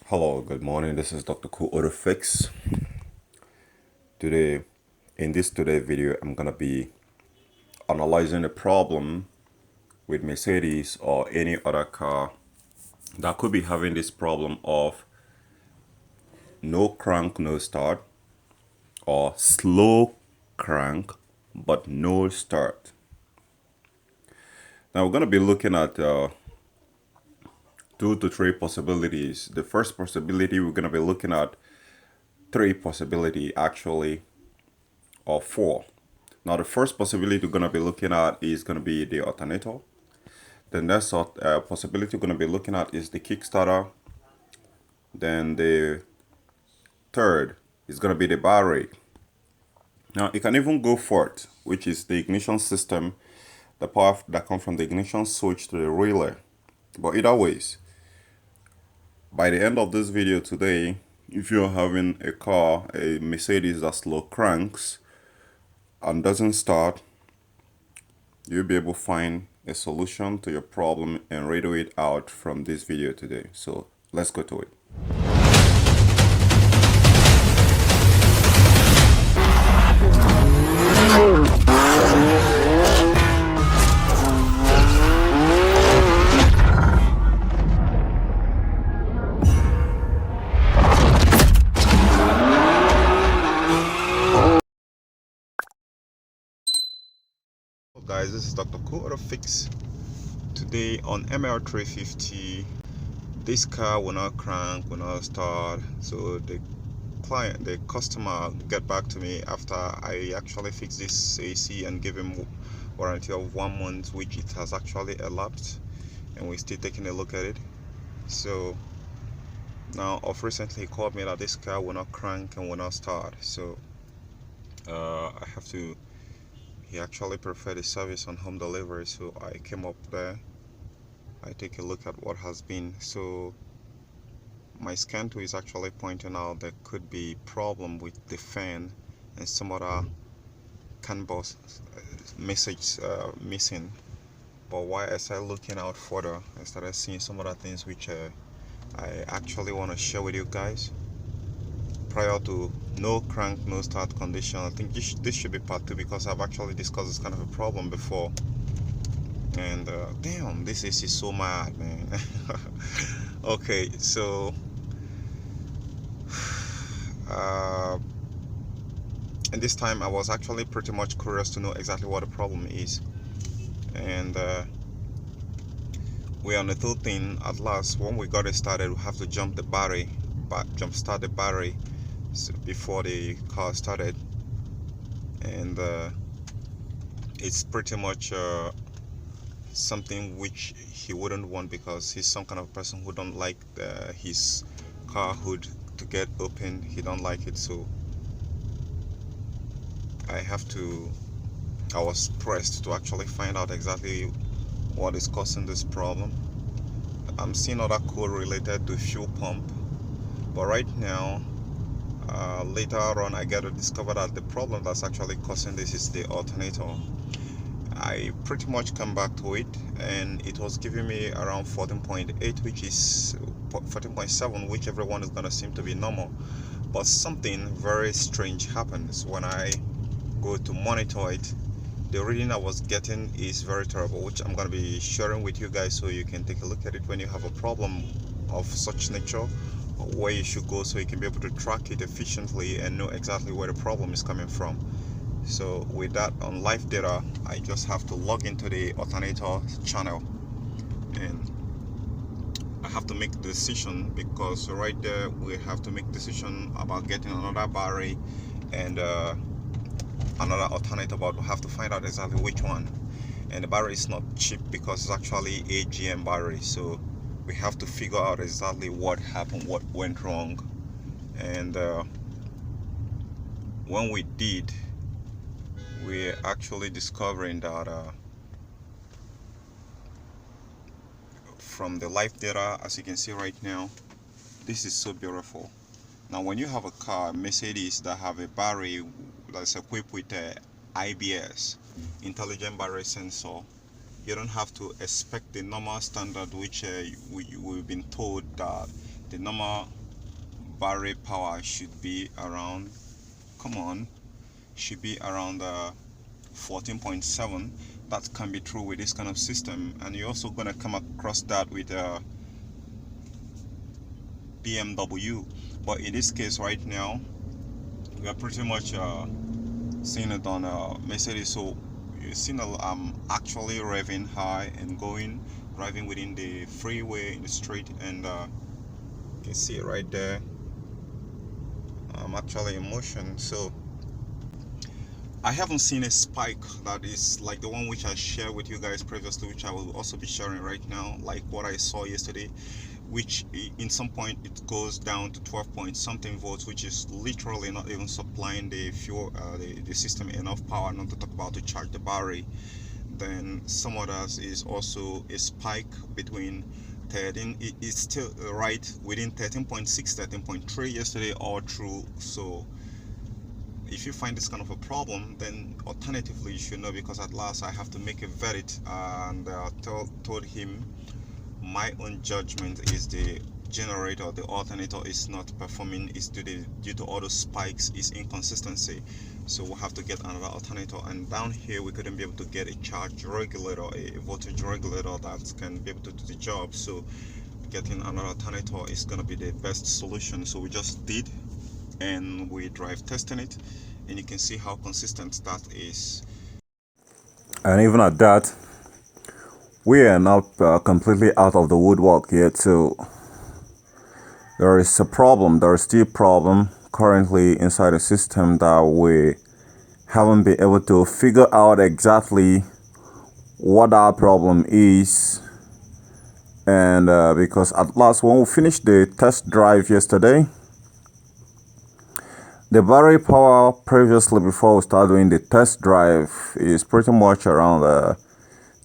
Hello, good morning. This is Dr. Cool Auto Fix. Today, in this today video, I'm gonna be analyzing a problem with Mercedes or any other car that could be having this problem of no crank, no start, or slow crank but no start. Now we're gonna be looking at two to three possibilities. The first possibility we're gonna be looking at three possibility actually, or four. Now, the first possibility we're going to be looking at is going to be the alternator. The next possibility we're going to be looking at is the Kickstarter. Then the third is going to be the battery. Now, it can even go fourth, which is the ignition system, the power that comes from the ignition switch to the relay. But either ways, by the end of this video today, if you're having a car, a Mercedes that slow cranks and doesn't start, you'll be able to find a solution to your problem and radio it out from this video today. So let's go to it. Hello guys, this is Dr. Cool Fix. Today on ML350, this car will not crank, will not start. So the customer get back to me after I actually fix this AC and give him warranty of 1 month, which it has actually elapsed, and we're still taking a look at it. So now of recently he called me that this car will not crank and will not start. So I have to, he actually preferred the service on home delivery, so I came up there. I take a look at what has been. So my scan tool is actually pointing out there could be problem with the fan and some other CAN bus message missing. But while I started looking out further, I started seeing some other things which I actually want to share with you guys. Prior to no crank, no start condition, I think this should be part 2 because I've actually discussed this kind of a problem before. And damn, this AC is so mad, man. Okay, so and this time I was actually pretty much curious to know exactly what the problem is. And we're on the third thing. At last, when we got it started, we have to jump start the battery before the car started. And it's pretty much something which he wouldn't want, because he's some kind of person who don't like his car hood to get open. He don't like it. So I was pressed to actually find out exactly what is causing this problem. I'm seeing other code related to fuel pump, but right now later on I get to discover that the problem that's actually causing this is the alternator. I pretty much come back to it, and it was giving me around 14.8, which is 14.7, which everyone is gonna seem to be normal. But something very strange happens when I go to monitor it. The reading I was getting is very terrible, which I'm going to be sharing with you guys so you can take a look at it when you have a problem of such nature, where you should go so you can be able to track it efficiently and know exactly where the problem is coming from. So with that on live data, I just have to log into the alternator channel, and I have to make a decision, because right there we have to make a decision about getting another battery and another alternator, but we have to find out exactly which one. And the battery is not cheap because it's actually a GM battery, so we have to figure out exactly what happened, what went wrong. And when we did, we're actually discovering that from the live data, as you can see right now, this is so beautiful. Now when you have a car, Mercedes, that have a battery that's equipped with IBS, intelligent battery sensor, you don't have to expect the normal standard, which we've been told that The normal battery power should be around, come on, should be around 14.7. That can be true with this kind of system, and you're also going to come across that with BMW. But in this case right now, we are pretty much seeing it on Mercedes. So you see, I'm actually revving high and driving within the freeway in the street, and you can see it right there. I'm actually in motion. So I haven't seen a spike that is like the one which I shared with you guys previously, which I will also be sharing right now, like what I saw yesterday, which in some point it goes down to 12 point something volts, which is literally not even supplying the fuel, the system enough power, not to talk about to charge the battery. Then some others is also a spike between 13, it's still right within 13.6, 13.3 yesterday all through. So if you find this kind of a problem, then alternatively you should know, because at last I have to make a verdict, and told him my own judgment is the generator, the alternator is not performing, is due to all those spikes, is inconsistency. So we'll have to get another alternator, and down here we couldn't be able to get a charge regulator, a voltage regulator that can be able to do the job. So getting another alternator is going to be the best solution. So we just did, and we drive testing it, and you can see how consistent that is. And even at that, we are not completely out of the woodwork yet. So there is a problem, there is still a problem currently inside the system that we haven't been able to figure out exactly what our problem is. And because at last, when we finished the test drive yesterday, the battery power previously, before we start doing the test drive, is pretty much around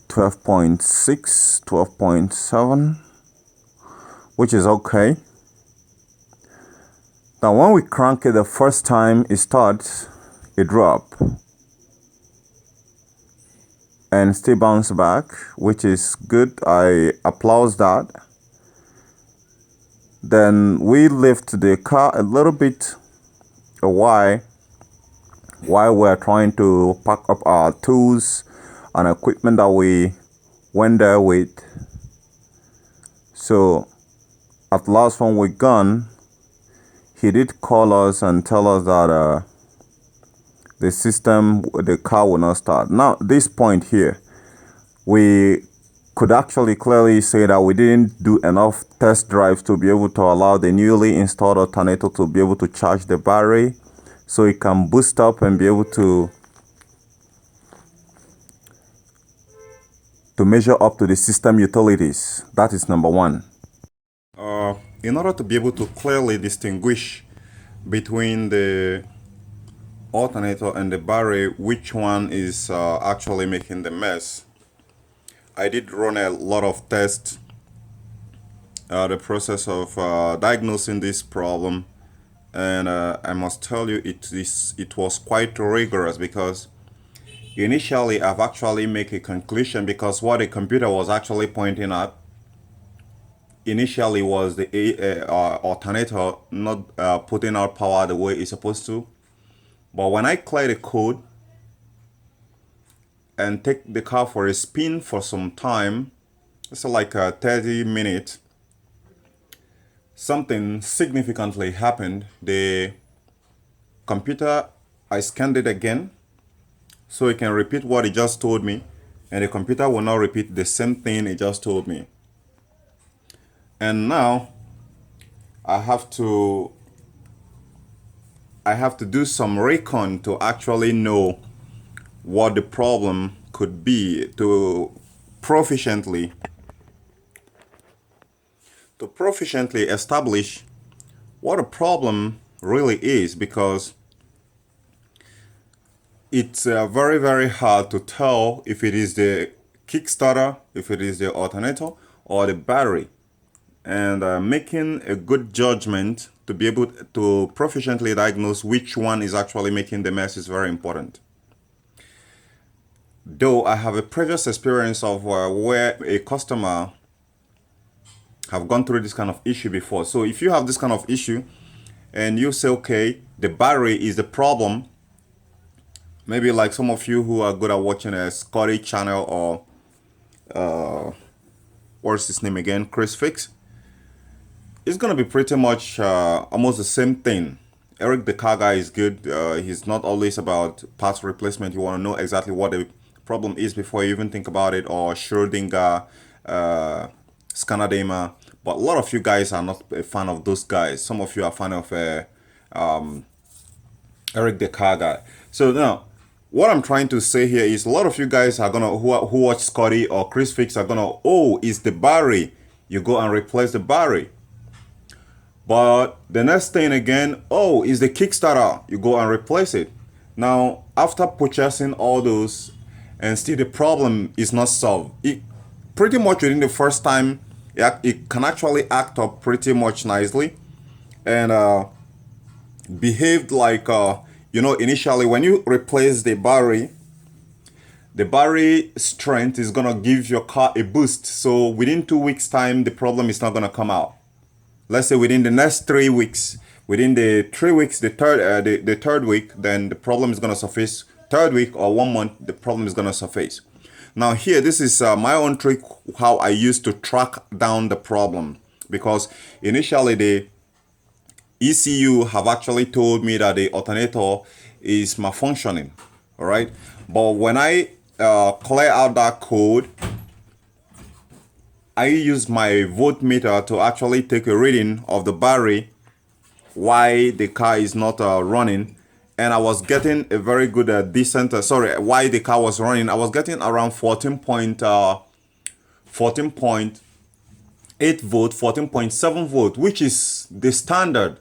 12.6, 12.7, which is okay. Now when we crank it the first time it starts, it drop and still bounce back, which is good. I applaud that. Then we lift the car a little bit away while we're trying to pack up our tools and equipment that we went there with. So at last, when we're gone, he did call us and tell us that the car will not start. Now, this point here, we could actually clearly say that we didn't do enough test drives to be able to allow the newly installed alternator to be able to charge the battery, so it can boost up and be able to measure up to the system utilities. That is number one. In order to be able to clearly distinguish between the alternator and the battery, which one is actually making the mess, I did run a lot of tests, the process of diagnosing this problem, and I must tell you it was quite rigorous, because initially I've actually made a conclusion, because what the computer was actually pointing at initially was the alternator not putting out power the way it's supposed to. But when I clear the code and take the car for a spin for some time, it's like 30 minutes, something significantly happened. The computer, I scanned it again so it can repeat what it just told me, and the computer will now repeat the same thing it just told me. And now I have to do some recon to actually know what the problem could be, to proficiently establish what a problem really is, because it's very, very hard to tell if it is the Kickstarter, if it is the alternator, or the battery. And making a good judgment to be able to proficiently diagnose which one is actually making the mess is very important. Though I have a previous experience of where a customer have gone through this kind of issue before. So if you have this kind of issue and you say, okay, the battery is the problem, maybe like some of you who are good at watching a Scotty channel or what's his name again, Chris Fix, it's gonna be pretty much almost the same thing. Eric the car guy is good. He's not always about parts replacement. You want to know exactly what the problem is before you even think about it, or Schrodinger, Scanadema. But a lot of you guys are not a fan of those guys. Some of you are fan of Eric the car guy. So now, what I'm trying to say here is a lot of you guys are gonna who watch Scotty or Chris Fix are gonna, oh, it's the battery. You go and replace the battery. But the next thing again, oh, is the Kickstarter. You go and replace it. Now, after purchasing all those, and still the problem is not solved. It pretty much within the first time, it can actually act up pretty much nicely, and behaved like initially when you replace the battery strength is gonna give your car a boost. So within 2 weeks time, the problem is not gonna come out. Let's say within the next 3 weeks, within the 3 weeks, the third week, then the problem is gonna surface. Third week or 1 month, the problem is gonna surface. Now here, this is my own trick how I used to track down the problem, because initially the ECU have actually told me that the alternator is malfunctioning, all right? But when I clear out that code, I use my voltmeter to actually take a reading of the battery why the car is not running, and I was getting a very good decent why the car was running. I was getting around 14.8 volt, 14.7 volt, which is the standard,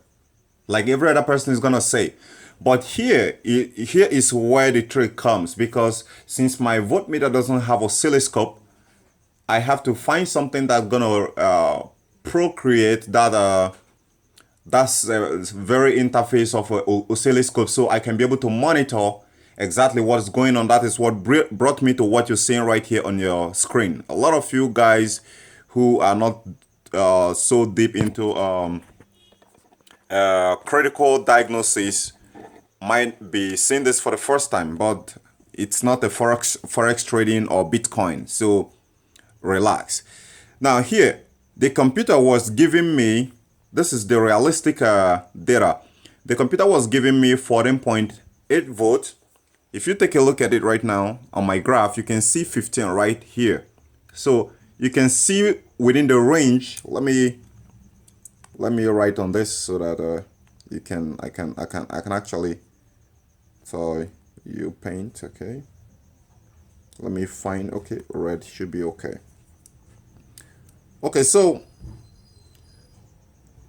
like every other person is gonna say. But here is where the trick comes, because since my voltmeter doesn't have oscilloscope, I have to find something that's gonna procreate that that's very interface of oscilloscope, so I can be able to monitor exactly what's going on. That is what brought me to what you're seeing right here on your screen. A lot of you guys who are not so deep into critical diagnosis might be seeing this for the first time, but it's not a forex trading or Bitcoin, so relax. Now here, the computer was giving me, this is the realistic data. The computer was giving me 14.8 volts. If you take a look at it right now on my graph, you can see 15 right here. So you can see within the range. Let me write on this so that I can actually, so you paint, okay. Let me find, okay, red should be okay. Okay, so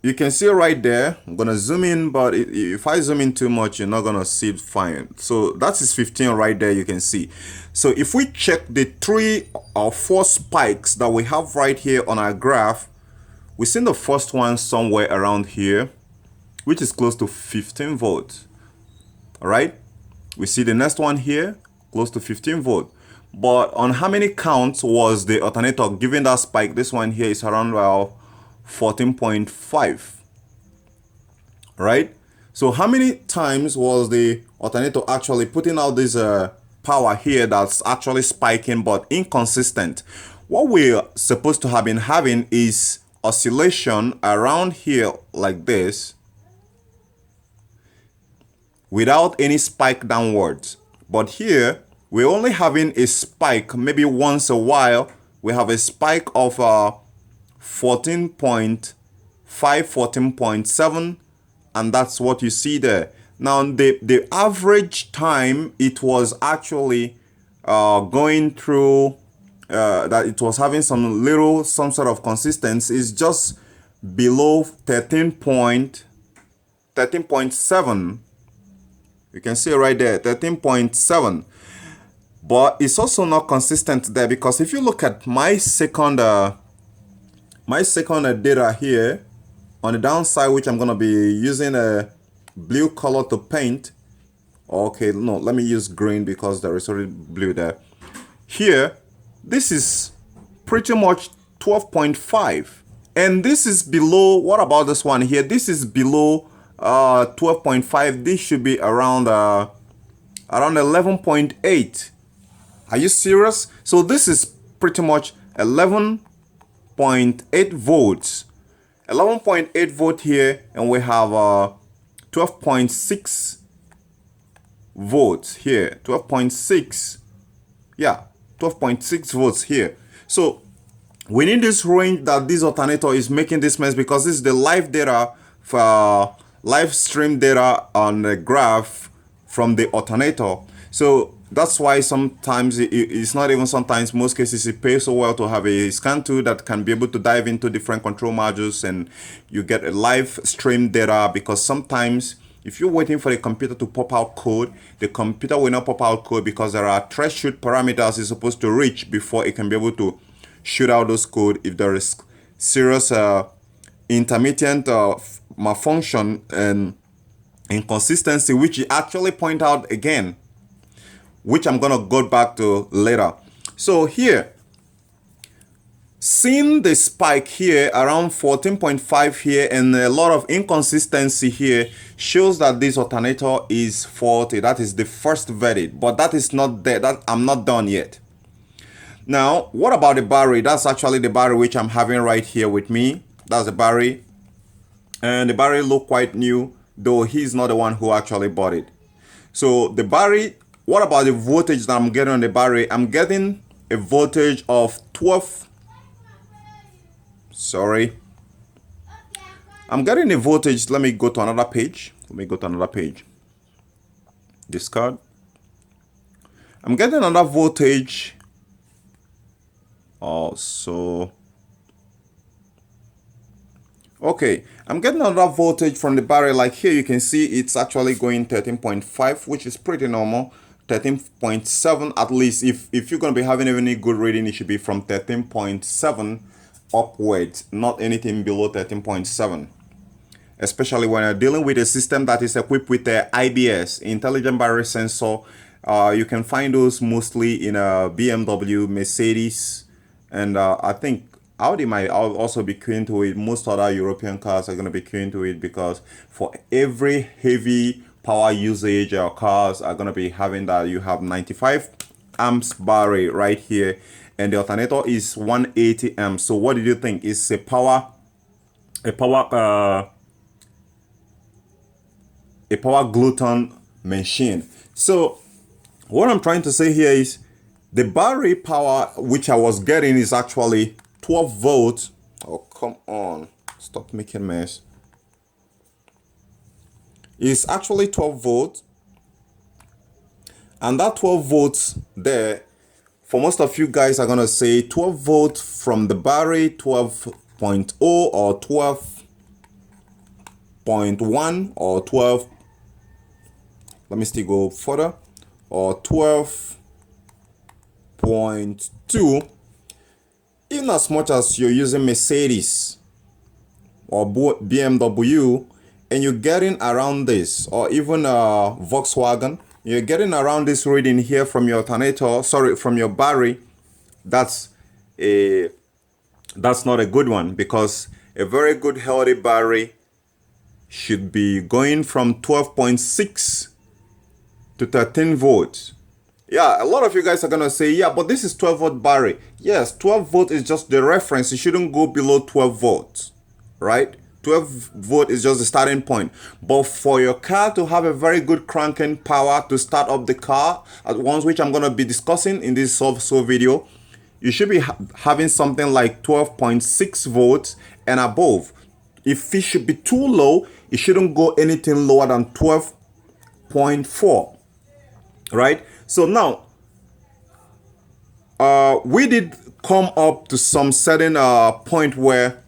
you can see right there. I'm gonna zoom in, but if I zoom in too much, you're not gonna see it fine. So that is 15 right there, you can see. So if we check the 3 or 4 spikes that we have right here on our graph, we see the first one somewhere around here, which is close to 15 volts. All right, we see the next one here, close to 15 volts. But on how many counts was the alternator giving that spike? This one here is around 14.5, right? So how many times was the alternator actually putting out this power here that's actually spiking but inconsistent? What we're supposed to have been having is oscillation around here like this without any spike downwards. But here we're only having a spike. Maybe once a while we have a spike of 14.5, 14.7, and that's what you see there. Now the average time it was actually going through that it was having some sort of consistency is just below 13.7. You can see right there, 13.7. But it's also not consistent there, because if you look at my second data here on the downside, which I'm gonna be using a blue color to paint. Okay, no, let me use green because there is already blue there. Here, this is pretty much 12.5. And this is below, what about this one here? This is below 12.5. This should be around 11.8. Are you serious? So this is pretty much 11.8 volts. 11.8 volt here, and we have 12.6 volts here. 12.6. Yeah, 12.6 volts here. So we need this range that this alternator is making this mess, because this is the live data for live stream data on the graph from the alternator. So that's why sometimes it's not even sometimes, most cases it pays so well to have a scan tool that can be able to dive into different control modules and you get a live stream data, because sometimes if you're waiting for the computer to pop out code, the computer will not pop out code because there are threshold parameters it's supposed to reach before it can be able to shoot out those code if there is serious intermittent malfunction and inconsistency, which you actually point out again, which I'm gonna go back to later. So here, seeing the spike here around 14.5 here and a lot of inconsistency here shows that this alternator is faulty. That is the first verdict, but that is not there. That I'm not done yet. Now, what about the battery? That's actually the battery which I'm having right here with me. That's the battery, and the battery look quite new, though he's not the one who actually bought it. So the battery, what about the voltage that I'm getting on the battery? I'm getting a voltage of 12. Sorry. I'm getting a voltage. Let me go to another page. Discard. I'm getting another voltage. Also. Okay, I'm getting another voltage from the battery. Like here, you can see it's actually going 13.5, which is pretty normal. 13.7 at least. If you're going to be having any good reading, it should be from 13.7 upwards, not anything below 13.7. Especially when you're dealing with a system that is equipped with the IBS, Intelligent Battery Sensor. You can find those mostly in a BMW, Mercedes, and I think Audi might also be keen to it. Most other European cars are going to be keen to it, because for every heavy power usage, cars are going to be having that. You have 95 amps battery right here, and the alternator is 180 amps. So what did you think? It's a power glutton machine. So what I'm trying to say here is the battery power which I was getting is actually 12 volts. Oh, come on, stop making mess. It's actually 12 volts, and that 12 volts there, for most of you guys are gonna say 12 volts from the battery, 12.0 or 12.1 or 12. Let me still go further, or 12.2. In as much as you're using Mercedes or BMW and you're getting around this, or even Volkswagen, you're getting around this reading here from your alternator, sorry, from your battery, that's not a good one, because a very good healthy battery should be going from 12.6 to 13 volts. Yeah, a lot of you guys are gonna say, yeah, but this is 12 volt battery. Yes, 12 volt is just the reference. It shouldn't go below 12 volts, right? 12 volt is just the starting point. But for your car to have a very good cranking power to start up the car, at once, which I'm gonna be discussing in this so video, you should be having something like 12.6 volts and above. If it should be too low, it shouldn't go anything lower than 12.4, right? So now, we did come up to some certain point where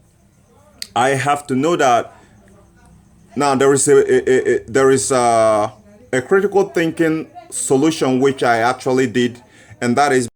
I have to know that now there is a critical thinking solution which I actually did, and that is